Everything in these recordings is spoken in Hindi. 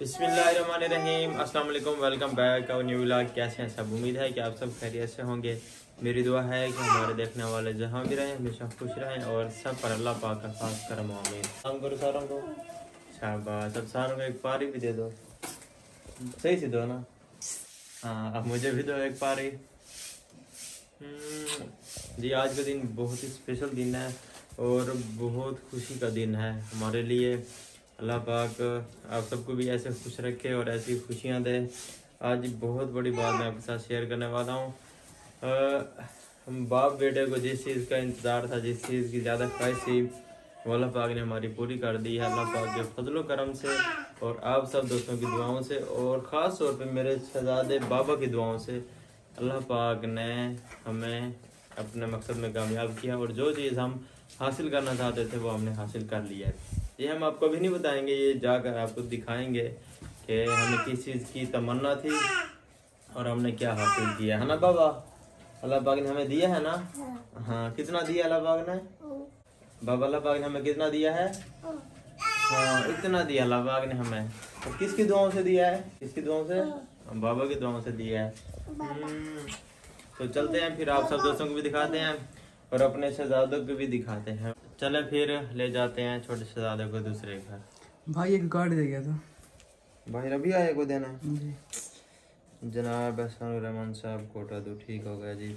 बिस्मिल्लाहिर्रहमानिर्रहीम। अस्सलाम वालेकुम, वेलकम बैक और न्यू व्लॉग। कैसे हैं सब? उम्मीद है कि आप सब खैरियत से होंगे। मेरी दुआ है कि हमारे देखने वाले जहाँ भी रहें हमेशा खुश रहें और सब पर अल्लाह पाक का खास करम आमीन। काम करो सारों को, शाबाश। सब सारों को एक पारी भी दे दो, सही से दो ना। हाँ, अब मुझे भी दो एक पारी। जी, आज का दिन बहुत ही स्पेशल दिन है और बहुत खुशी का दिन है हमारे लिए। अल्लाह पाक आप सबको भी ऐसे खुश रखे और ऐसी खुशियाँ दे। आज बहुत बड़ी बात मैं आपके साथ शेयर करने वाला हूँ। हम बाप बेटे को जिस चीज़ का इंतज़ार था, जिस चीज़ की ज़्यादा ख्वाहिश थी, वो अल्लाह पाक ने हमारी पूरी कर दी है। अल्लाह पाक के फजलो करम से और आप सब दोस्तों की दुआओं से और ख़ास तौर पे मेरे शहजादे बाबा की दुआओं से अल्लाह पाक ने हमें अपने मकसद में कामयाब किया और जो चीज़ हम हासिल करना चाहते थे वो हमने हासिल कर लिया है। ये हम आपको भी नहीं बताएंगे, ये जाकर आपको दिखाएंगे कि हमें किस चीज़ की तमन्ना थी और हमने क्या हासिल किया है ना बाबा। अल्लाह पाक ने हमें दिया है ना। हाँ, कितना दिया अल्लाह पाक ने? बाबा अल्लाह पाक ने हमें कितना दिया है? हाँ, इतना दिया अल्लाह पाक ने हमें। तो किसकी दुआओं से दिया है? किसकी दुआओं से? बाबा की दुआओं से दिया है। तो चलते हैं फिर, आप सब दोस्तों को भी दिखाते हैं और अपने शहजादों को भी दिखाते हैं। चले फिर ले जाते हैं छोटे शहजादे को दूसरे घर। भाई एक कार्ड दे गया था भाई, अभी आए को देना जी। जनाब एहसान रहमान साहब कोटा तो ठीक हो गया जी।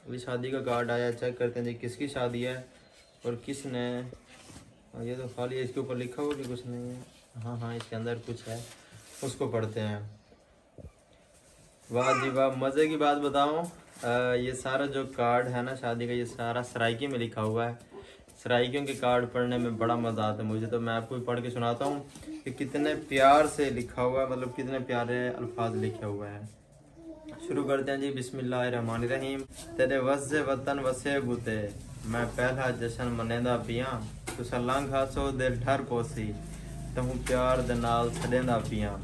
अभी शादी का कार्ड आया, चेक करते हैं जी किसकी शादी है और किसने। ये तो खाली है, इसके ऊपर लिखा हुआ कि कुछ नहीं है। हाँ, इसके अंदर कुछ है, उसको पढ़ते हैं। वाह जी वाह, मज़े की बात बताऊँ, ये सारा जो कार्ड है ना शादी का, ये सारा सराइकी में लिखा हुआ है। सराइकियों के कार्ड पढ़ने में बड़ा मज़ा आता है मुझे, तो मैं आपको भी पढ़ के सुनाता हूँ कि कितने प्यार से लिखा हुआ है, मतलब कितने प्यारे अल्फाज लिखे हुए हैं। शुरू करते हैं जी। बिस्मिल्लाहिर्रहमानिर्रहीम। तेरे वज़े वतन वसे बुते, मैं पहला जश्न मनेंदा पिया, तुसा लांघा सो दिल ठर पोसी, तहूँ प्यार दे नाल छड़ेंदा पिया।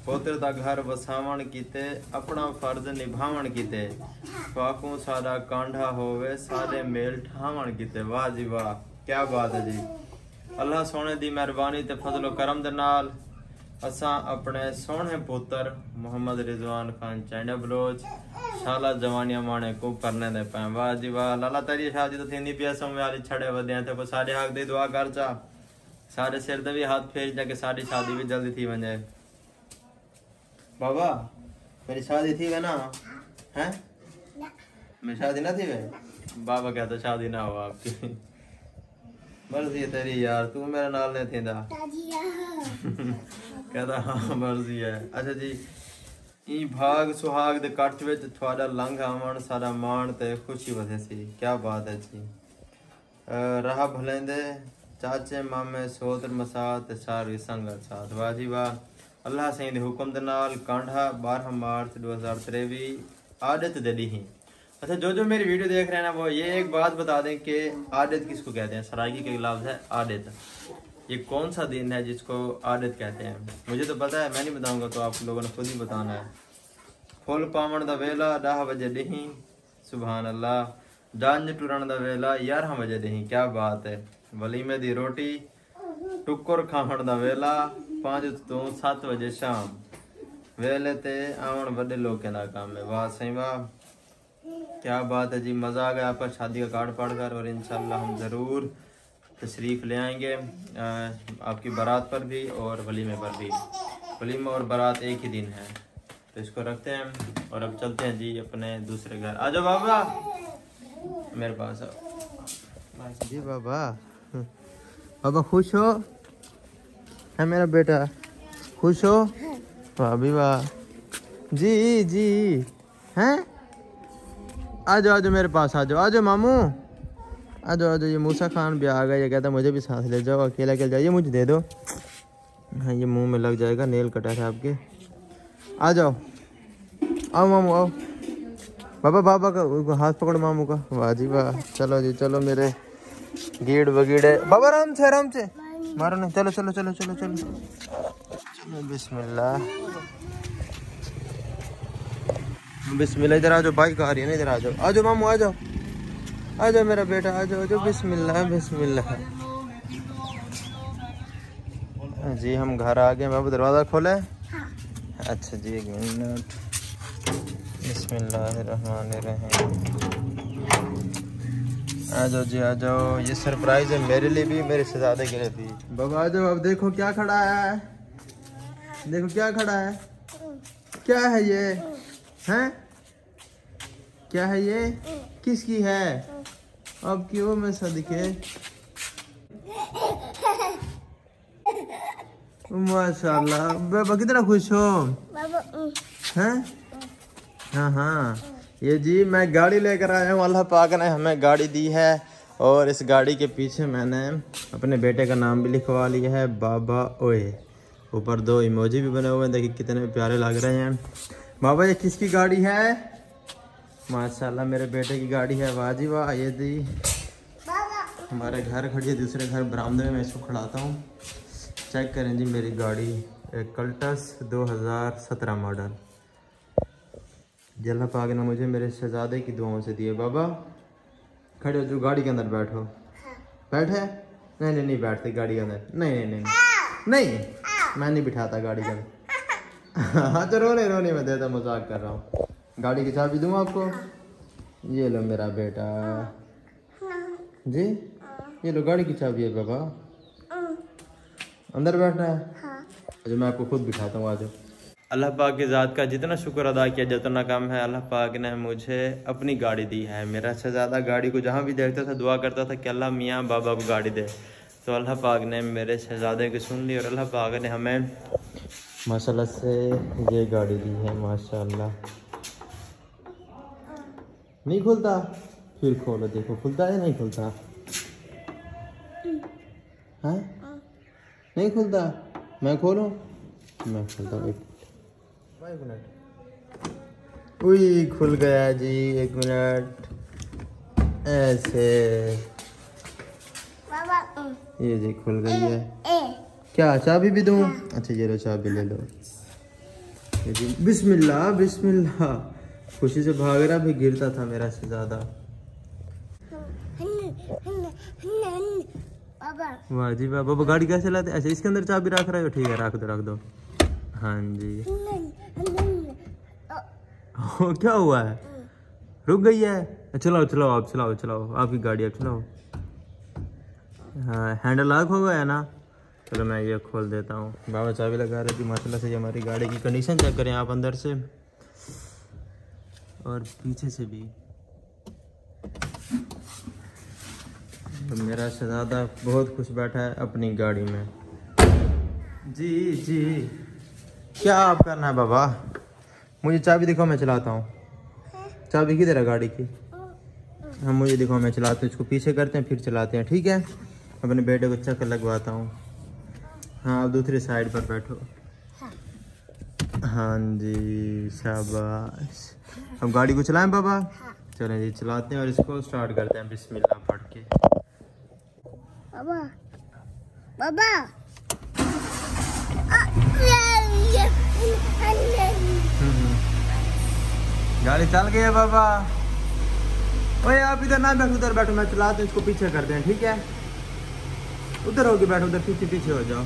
पोतर दा घर वसावण कीते, अपना फर्ज निभावण कीते, फाकू सारा कांढा होवे, सारे मेल ठावण कीते। वाह जी वाह, क्या बात है जी। अल्लाह सोने दी मेहरबानी ते फजलो करम दे नाल असां अपने सोहने पुत्र मोहम्मद रिजवान खान चाइना बलोच शाला जवानिया माने को करने दे पे। वाह जी वाह, लाला तेरी शादी तो थींदी पिया सो वाली छड़े वधिया थे, पर सारे हक दी दुआ कर चा, सारे सिर दे भी हाथ फेर जा के सारी शादी भी जल्दी थी वने। बाबा मेरी शादी थी वे ना है? मेरी शादी ना थी वे? बाबा कहता शादी ना हो आपकी। मर्जी है तेरी यार, तू मेरे नाल नहीं थी कहता हाँ मर्जी है। अच्छा जी, ई भाग सुहाग दे कट विच थोड़ा लंघ आवन सारा मान ते खुशी वधे सी। क्या बात है जी। राह भलेंदे चाचे मामे सोदर मसात सारी संगत साथ। वाह जी वाह। अल्लाह सही दे हुक्म दे नाल कांढा 12 मार्च 2023 आदत दे दी। अच्छा, जो मेरी वीडियो देख रहे हैं ना वो ये एक बात बता दें कि आदत किसको कहते हैं। सराइकी के लफ्ज़ है आदत। ये कौन सा दिन है जिसको आदत कहते हैं? मुझे तो पता है, मैं नहीं बताऊंगा, तो आप लोगों ने खुद ही बताना है। फुल पावण दा वेला 10 बजे दही, सुभान अल्लाह। जंज टुरन दा वेला 11 बजे दही। क्या बात है। वलीमे दी रोटी टुकर खावण दा वेला 5 तो 7 बजे शाम, वेले ते आवन बड़े लोगों का काम है। वाह सही वाह, क्या बात है जी। मज़ा आ गया आपका शादी का कार्ड पढ़कर और इंशाल्लाह हम ज़रूर तशरीफ़ ले आएंगे आपकी बारात पर भी और वलीमे पर भी। वलीमा और बारात एक ही दिन है, तो इसको रखते हैं और अब चलते हैं जी अपने दूसरे घर। आ जाओ बाबा मेरे पास आओ जी। बाबा बाबा खुश हो है मेरा बेटा? खुश हो? वाह भी वाह जी जी हैं। आ जाओ मेरे पास, आ जाओ मामू, आ जाओ। ये मूसा खान भी आ गया, ये कहता मुझे भी साथ ले जाओ, अकेला अकेला जाइए, मुझे दे दो। हाँ, ये मुंह में लग जाएगा, नेल कटा था आपके। आ जाओ, आओ मामू आओ। बाबा का हाथ पकड़ो मामू का। वाह जी वाह। चलो जी चलो मेरे गीड़ वगीड़े। बाबा राम से मारो नहीं। चलो चलो चलो चलो चलो चलो। बिस्मिल्लाह बिस्मिल्लाह। इधर आ जाओ, बाइक आ रही है ना, इधर आ जाओ। आ जाओ मामू, आ जाओ, आ जाओ मेरा बेटा, आ जाओ। बिस्मिल्लाह बिस्मिल्लाह। जी हम घर आ गए। बाबू दरवाज़ा खोले। हाँ। अच्छा जी, एक मिनट। बिस्मिल्लाहिर्रहमानिर्रहीम। आ जाओ जी, आ जाओ। ये सरप्राइज़ है मेरे लिए भी, मेरे शहजादे के लिए भी। बाबा आ जाओ। अब देखो क्या खड़ा है, देखो क्या खड़ा है। क्या है ये? हैं? क्या है ये? किसकी है? अब क्यों मैं सदके? माशाल्लाह। बाबा कितना खुश हो? हैं? हाँ हाँ। ये जी मैं गाड़ी लेकर आया हूँ। अल्लाह पाक ने हमें गाड़ी दी है और इस गाड़ी के पीछे मैंने अपने बेटे का नाम भी लिखवा लिया है, बाबा ओए। ऊपर 2 इमोजी भी बने हुए हैं, देखिए कितने प्यारे लग रहे हैं। बाबा ये किसकी गाड़ी है? माशाल्लाह मेरे बेटे की गाड़ी है। वाह जी वाह। ये दी हमारे घर खड़ी है, दूसरे घर बरामदे में मैं इसको खड़ाता हूँ। चेक करें जी मेरी गाड़ी, एक कल्टस 2017 मॉडल। अल्लाह पाक ने मुझे मेरे शहजादे की दुआओं से दिए। बाबा खड़े हो, जो गाड़ी के अंदर बैठो। बैठे? नहीं नहीं नहीं बैठते गाड़ी के अंदर। नहीं नहीं नहीं नहीं, मैं नहीं बिठाता गाड़ी के अंदर। हाँ तो रोने में देता, मजाक कर रहा हूँ। गाड़ी की चाबी दूँ आपको? ये लो मेरा बेटा जी, ये लो गाड़ी की चाबी है। बाबा अंदर बैठना है। अच्छा मैं आपको खुद बिठाता हूँ। आज अल्लाह पाक की ज़ात का जितना शुक्र अदा किया जितना कम है। अल्लाह पाक ने मुझे अपनी गाड़ी दी है। मेरा शहजादा गाड़ी को जहाँ भी देखता था दुआ करता था कि अल्लाह मियाँ बाबा को गाड़ी दे। तो अल्लाह पाक ने मेरे शहजादे की सुन ली और अल्लाह पाक ने हमें माशाल्लाह से ये गाड़ी दी है। माशाल्लाह। नहीं खुलता? फिर खोलो, देखो खुलता है नहीं खुलता? हाँ नहीं खुलता? मैं खोलूं? मैं खोलता हूँ। 1 मिनट। उई खुल गया जी। 1 मिनट। ऐसे ये जी खुल गई है। क्या चाबी भी दूँ? अच्छा ये लो चाबी ले लो। ये जी बिस्मिल्लाह बिस्मिल्लाह। खुशी से भाग रहा, भी गिरता था मेरा शहजादा। वाह जी वाह। बाबा गाड़ी कैसे चलाते? अच्छा इसके अंदर चाबी रख रहे हो? ठीक है रख दो। हाँ जी। क्या हुआ है? रुक गई है? चलाओ आप चलाओ आपकी गाड़ी, आप चलाओ। हाँ हैंडल लॉक हो गया है ना? चलो मैं ये खोल देता हूँ। बाबा चाबी लगा रहे थे। माशाल्लाह से हमारी गाड़ी की कंडीशन चेक करें आप अंदर से और पीछे से भी। तो मेरा शहजादा बहुत खुश बैठा है अपनी गाड़ी में। जी क्या आप करना है बाबा? मुझे चाबी दिखाओ, मैं चलाता हूँ। चाबी किधर है गाड़ी की? हाँ मुझे दिखाओ, मैं चलाता हूँ। इसको पीछे करते हैं फिर चलाते हैं, ठीक है? अपने बेटे को चक्कर लगवाता हूँ। हाँ आप दूसरी साइड पर बैठो। हाँ जी शाबाश। अब गाड़ी को चलाएं बाबा? चलें जी चलाते हैं और इसको स्टार्ट करते हैं बिस्मिल्लाह पढ़ के। बाबा गाड़ी चल गई है बाबा। ओए आप इधर ना बैठो, उधर बैठो, मैं चलाता हूँ। इसको पीछे करते हैं, ठीक है? उधर होके बैठो, उधर पीछे हो जाओ।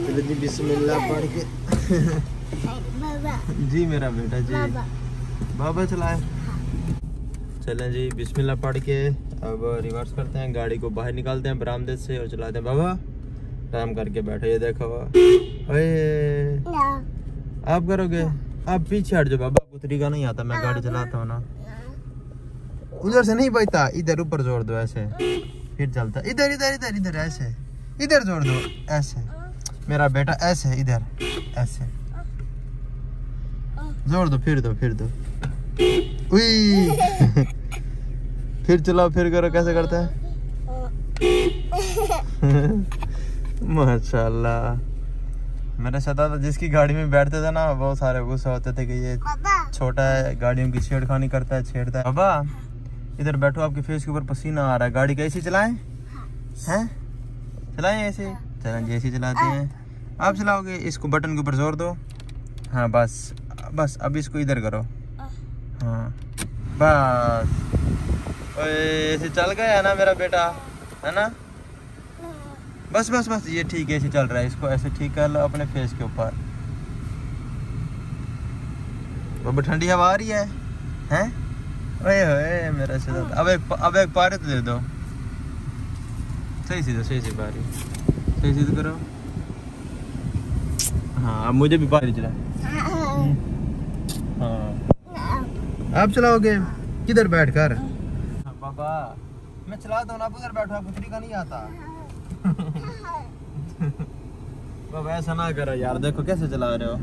चलो जी बिस्मिल्लाह पढ़ के। जी मेरा बेटा जी। बाबा चलाए। चलें जी बिस्मिल्लाह पढ़ के अब रिवर्स करते हैं, गाड़ी को बाहर निकालते हैं बरामदे से और चलाते हैं। बाबा आराम करके बैठो। ये देखो ओए आप करोगे? आप पीछे हट जाओ बाबा, आपको तरीका नहीं आता, मैं गाड़ी चलाता हूँ ना। उधर से नहीं बचता, इधर ऊपर जोड़ दो ऐसे फिर चलता। इधर इधर इधर इधर ऐसे, इधर जोड़ दो ऐसे। मेरा बेटा ऐसे, इधर ऐसे जोड़ दो, फिर दो। उई फिर चलाओ, फिर करो। कैसे करता है? माशाल्लाह। मेरा शहजादा जिसकी गाड़ी में बैठते थे ना, बहुत सारे गुस्सा होते थे कि ये छोटा है, गाड़ियों की छेड़खानी करता है, छेड़ता है। बाबा इधर बैठो, आपके फेस के ऊपर पसीना आ रहा है। गाड़ी कैसी चलाएं? हैं चलाएं ऐसे? चलें जी ऐसे चलाते हैं। आप चलाओगे? इसको बटन के ऊपर जोर दो। हाँ बस अब इसको इधर करो। हाँ बस। ऐसे चल गया है ना मेरा बेटा, है ना? बस बस बस, ये ठीक है, ऐसे चल रहा है, इसको ऐसे ठीक कर लो अपने फेस के ऊपर। अब ठंडी हवा आ रही है हैं? ओए होए मेरा शहजादा, अब एक पारी तो दे दो। सही से पारी, सही से करो। हाँ अब मुझे भी पारी चला। हाँ आप चलाओगे किधर बैठ कर? बाबा मैं चलाता हूँ, आप उधर बैठो, आपको तरीका नहीं आता। बाबा ऐसा ना करो यार, देखो कैसे चला रहे हो।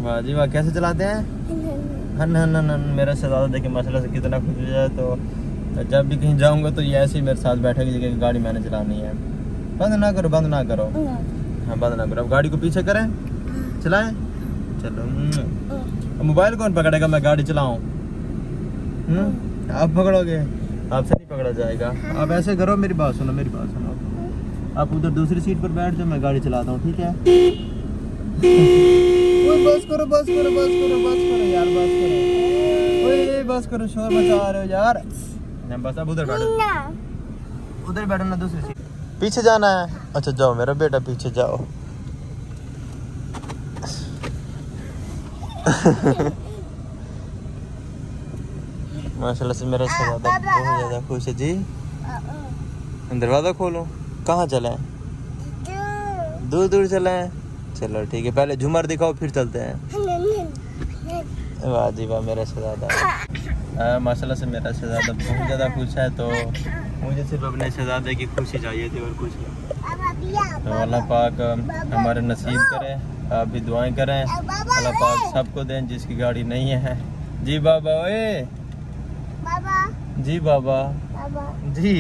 वाह जी वाह, कैसे चलाते हैं? हन हन हन हन। मेरा शहजादा देखिए माशाल्लाह से कितना खुश हो जाए। तो जब भी कहीं जाऊंगा तो ये ऐसे ही मेरे साथ बैठेगी, लेकिन गाड़ी मैंने चलानी है। बंद ना करो, बंद ना करो। हाँ बंद ना करो। अब गाड़ी को पीछे करें, चलाएं। चलो मोबाइल कौन पकड़ेगा, मैं गाड़ी चलाऊं? आप पकड़ोगे? आपसे नहीं पकड़ा जाएगा। आप ऐसे करो, मेरी बात सुनो, मेरी बात सुनो। आप उधर दूसरी सीट पर बैठ जाओ, मैं गाड़ी चलाता हूँ, ठीक है? बस करो बस करो बस करो बस करो यार, बस करो। ओए बस करो, शोर मचा रहे हो यार। बस अब उधर बैठो, उधर बैठो ना, दूसरी सीट। पीछे जाना है? अच्छा जाओ मेरा बेटा, पीछे जाओ। माशाल्लाह से मेरा शहजादा बहुत ज्यादा खुश है जी। दरवाजा खोलो। कहाँ चले? दूर दूर चले। चलो ठीक है, पहले झूमर दिखाओ फिर चलते हैं। वाह जी वाह मेरा शहजादा। माशाल्लाह से मेरा शहजादा बहुत ज़्यादा खुश है। तो मुझे सिर्फ अपने शहजादे की खुशी चाहिए थी और कुछ नहीं। तो अल्लाह पाक हमारे नसीब करे, आप भी दुआएं करें, अल्लाह पाक सबको दें जिसकी गाड़ी नहीं है। जी बाबा, ओए जी बाबा जी।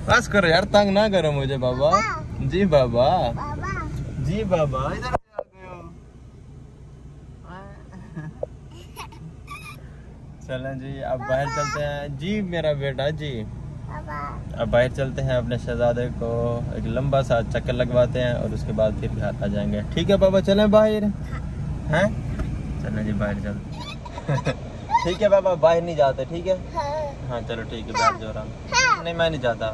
बस करो यार, तंग ना करो मुझे बाबा। जी बाबा जी बाबा, इधर आ गए हो। चलें जी अब बाहर चलते हैं जी मेरा बेटा जी। अब बाहर चलते हैं, अपने शहजादे को एक लंबा सा चक्कर लगवाते हैं और उसके बाद फिर घर आ जाएंगे। ठीक है बाबा, चलें बाहर हैं? चलें जी बाहर चलते। ठीक है बाबा, बाहर नहीं जाते, ठीक है? हाँ चलो ठीक है, बैठ जाओ आराम। नहीं मैं नहीं जाता,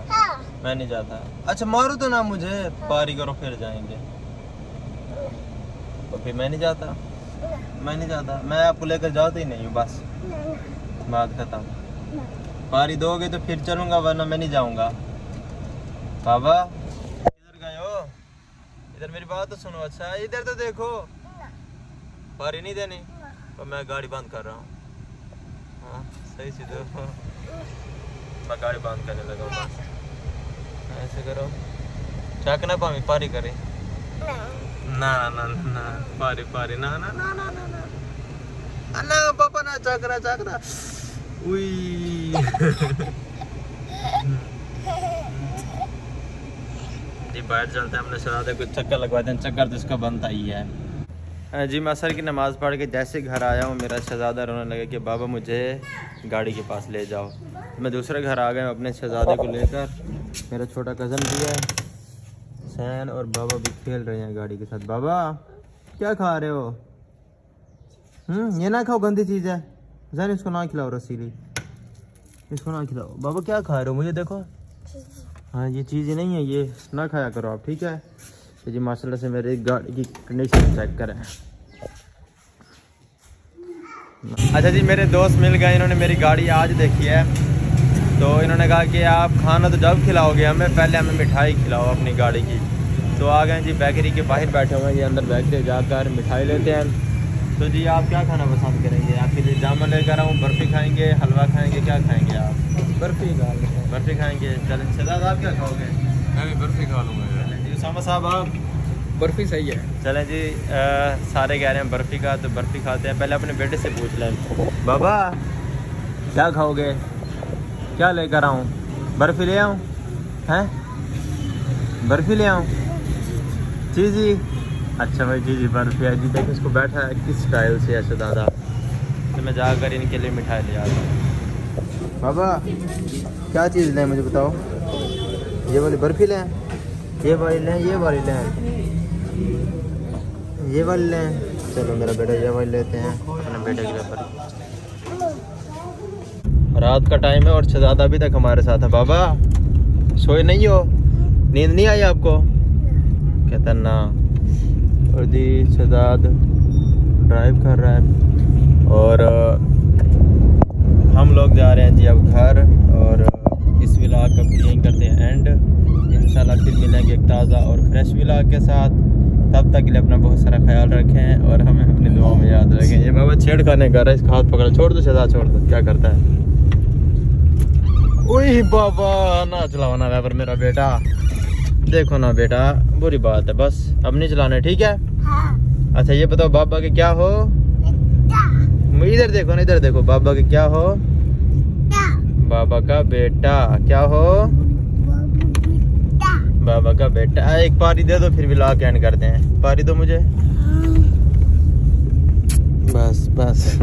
मैं नहीं जाता। अच्छा मारो तो ना मुझे, पारी करो फिर जाएंगे। तो फिर मैं नहीं जाता, मैं नहीं जाता, मैं आपको लेकर जाता ही नहीं हूँ, बस बात खत्म। पारी दोगे तो फिर चलूंगा, वरना मैं नहीं जाऊंगा। बाबा इधर गए हो? इधर मेरी बात तो सुनो। अच्छा इधर तो देखो, पारी नहीं देनी तो मैं गाड़ी बंद कर रहा हूँ। हाँ सही से देखो, मैं गाड़ी बंद करने लगा हूँ, बस ऐसे करो। चाक ना पावी पारी करे ना ना ना, पारी पारी ना ना ना ना ना ना ना पापा ना, चाकरा चाकरा। उई जी बाहर चलते हैं, हमने शहजादे को चक्कर लगवाते हैं। चक्कर तो इसका बनता ही है जी। मैं असर की नमाज़ पढ़ के जैसे घर आया हूँ, मेरा शहजादा रोने लगे कि बाबा मुझे गाड़ी के पास ले जाओ। मैं दूसरे घर आ गया अपने शहजादे को लेकर। मेरा छोटा कज़न भी है सैन, और बाबा भी खेल रहे हैं गाड़ी के साथ। बाबा क्या खा रहे हो? ये ना खाओ, गंदी चीज़ है। जैन इसको ना खिलाओ, रसीली इसको ना खिलाओ। बाबा क्या खा रहे हो? मुझे देखो। हाँ ये चीज़ नहीं है, ये ना खाया करो आप, ठीक है? तो जी माशाल्लाह से मेरी गाड़ी की कंडीशन चेक करें। अच्छा जी मेरे दोस्त मिल गए, इन्होंने मेरी गाड़ी आज देखी है। तो इन्होंने कहा कि आप खाना तो जब खिलाओगे हमें, पहले हमें मिठाई खिलाओ अपनी गाड़ी की। तो आ गए जी, बेकरी के बाहर बैठे हुए हैं, ये अंदर बेकरी जाकर मिठाई लेते हैं। तो जी आप क्या खाना पसंद करेंगे? आपके लिए जामुन लेकर आऊँ, बर्फ़ी खाएंगे, हलवा खाएंगे, क्या खाएंगे आप? बर्फ़ी बर्फ़ी खाएंगे। चलें शहजाद आप क्या खाओगे? मैं भी बर्फ़ी खा लूँगा जी उसामा साहब आप? बर्फ़ी सही है। चलें जी सारे कह रहे हैं बर्फ़ी का, तो बर्फ़ी खाते हैं। पहले अपने बेटे से पूछ लें। बाबा क्या खाओगे? क्या लेकर आऊँ? बर्फ़ी ले आऊँ हैं? बर्फ़ी ले आऊँ? जी जी अच्छा भाई जी जी बर्फ़ी है जी। देखो इसको बैठा है किस स्टाइल से ऐसे दादा। तो मैं जाकर इनके लिए मिठाई ले आता हूँ। बाबा क्या चीज़ लें मुझे बताओ? ये वाली बर्फ़ी लें, ये वाली लें, ये वाली लें, ये वाली लें? चलो मेरा बेटा ये वाली लेते हैं, अपने बेटे के लिए बर्फ़ी। रात का टाइम है और शहजाद अभी तक हमारे साथ है। बाबा सोए नहीं हो, नींद नहीं आई आपको? कहता ना। और जी शहजाद ड्राइव कर रहा है और हम लोग जा रहे हैं जी अब घर। और इस व्लॉग का फिर यहीं करते हैं एंड। इंशाल्लाह फिर मिलेंगे एक ताज़ा और फ्रेश व्लॉग के साथ। तब तक के लिए अपना बहुत सारा ख्याल रखें और हमें अपनी दुआओं में याद रखें। ये बाबा छेड़खानी कर रहा है, इसका हाथ पकड़, छोड़ दो शहजाद, छोड़ दो। क्या करता है? ओए बाबा ना चलाओ ना वैपर मेरा बेटा, देखो ना बेटा, बुरी बात है, बस अब नहीं चलाने, ठीक है? अच्छा ये बताओ बाबा के क्या हो? इधर देखो ना, इधर देखो, बाबा के क्या हो? बाबा का बेटा। क्या हो? बाबा का बेटा। एक पारी दे दो फिर व्लॉग एंड करते हैं। पारी दो मुझे, बस बस।